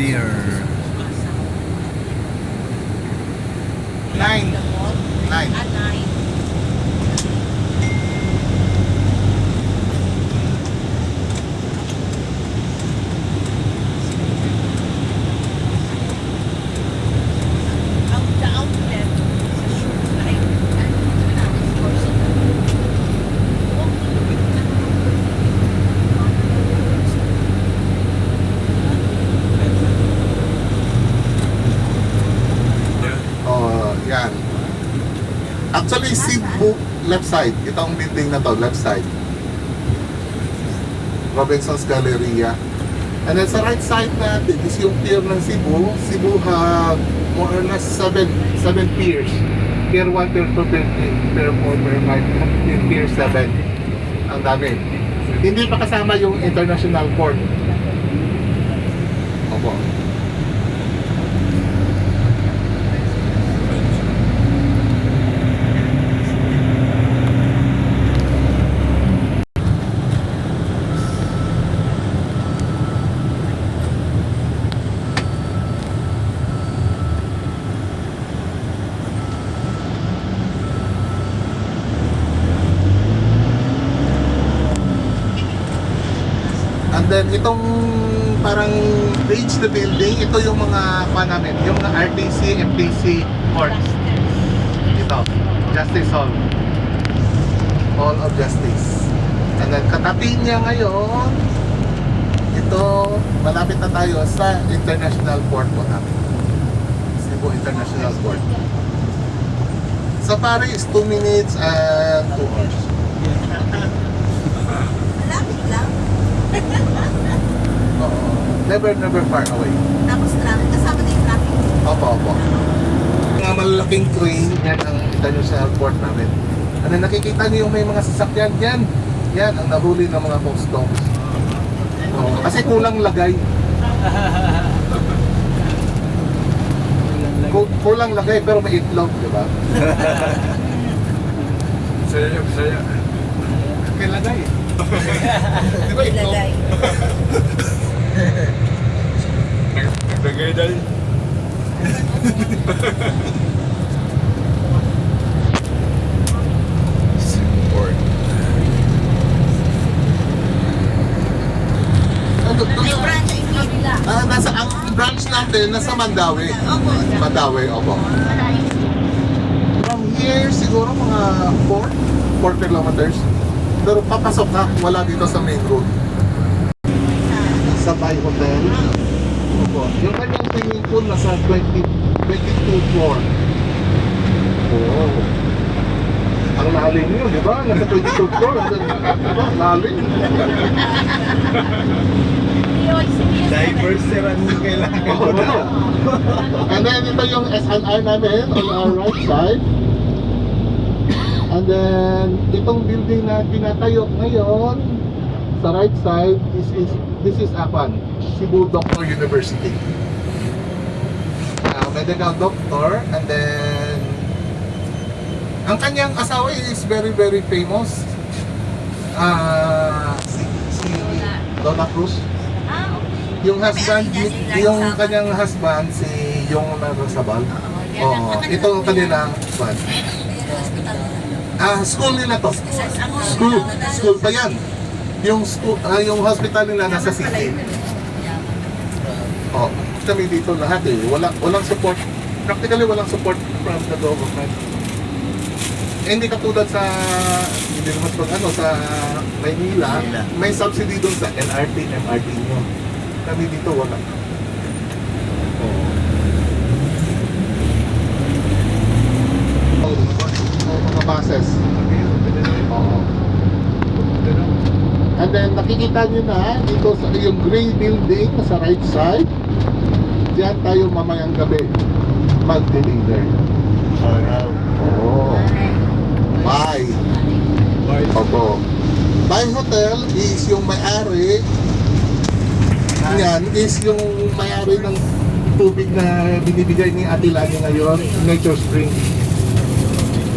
Pier. 9. 9. Yan. Actually, Cebu, left side. Itong building na to, left side. Robinson's Galleria. And then sa right side natin is yung pier ng Cebu. Cebu have more or less 7 piers. Pier 1, Pier 2, Pier 3, Pier 4, Pier 5, Pier 7. Ang dami. Hindi pa kasama yung international port. Opo. And then itong parang bridge the building, ito yung mga namin, yung mga RTC, MTC court. Ito, Justice Hall. Hall of Justice. And then katabi niya ngayon, ito, malapit na tayo sa International Port po namin. Cebu International Port. Sa Paris, 2 minutes and 2 hours. Malapit lang. Oo. Never far away. Tapos traffic, kasama na yung traffic. Opo. Mga malalaking crane, yan ang international port namin. Ano, nakikita niyo yung may mga sasakyan yan. Yan ang nahuli ng mga customs. Kasi kulang lagay. Kulang lagay pero may itlog, di ba? Saya. May lagay. Di ba itlog? Ilagay. Naglagay dahil. Port. May branch in Manila. Ang branch natin nasa Mandawi. Opo. Mandawi, opo. From here, siguro mga 4 kilometers. Pero papasok ka, wala dito sa main road. Sa Thai Hotel. Opo. Yung kanyang swimming pool nasa 22 floor. Oo. Ang lalim yun, di ba? Nasa 22 floor. Diba? Lalim. Diverse ang kailangan ko na. And then ito yung SNR namin on our right side. And then itong building na tinatayo ngayon sa right side this is APAN, Cebu Doctor University. Medical doctor, and then ang kanyang asawa is very famous. Si Donna Cruz. Yung husband, yung kanyang husband, si Yung Nagsabal. Oh, ito ang kanilang husband. School nila to. School pa yan. Yung school, yung hospital nila nasa city. Oh, kami dito lahat eh. Walang support. Practically walang support from the government. Hindi katulad sa hindi naman sa Maynila, may subsidy doon sa LRT, MRT nyo. Kami dito wala. Mga buses. Oo. And then nakikita nyo na dito sa yung gray building sa right side. Diyan tayo mamayang gabi mag-deliver. Oo. Bye. Opo. Bye Hotel is yung may-ari. Yan is yung may-ari ng tubig na binibigay ni Ate Lani ngayon, Nature Spring.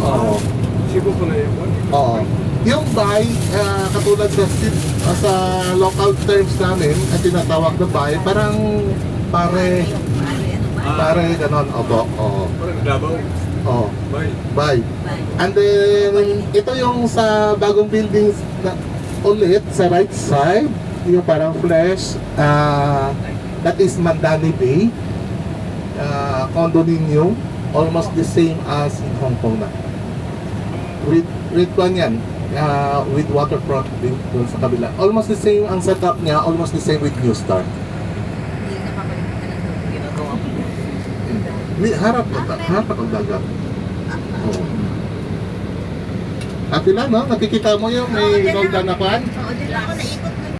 Oo. Cebu ko na yun. Oo. Yung buy, katulad sa local terms namin at tinatawag na buy, parang pare, pare, ganon, opo, oo, Parang Davao. oo, Bye. bye. And then, ito yung sa bagong buildings na ulit sa right side, yung parang flash, that is Mandani Bay, condominium, almost the same as in Hong Kong na. With one yan, with waterfront din dun sa kabila. Almost the same ang setup niya, almost the same with New Star. Hindi nakapalik ka na ito. Ginagawa ko. Harap ang dagat. Oo. At ilan, no? Nakikita mo yung may roldan na kwan? Oo, din ako naikot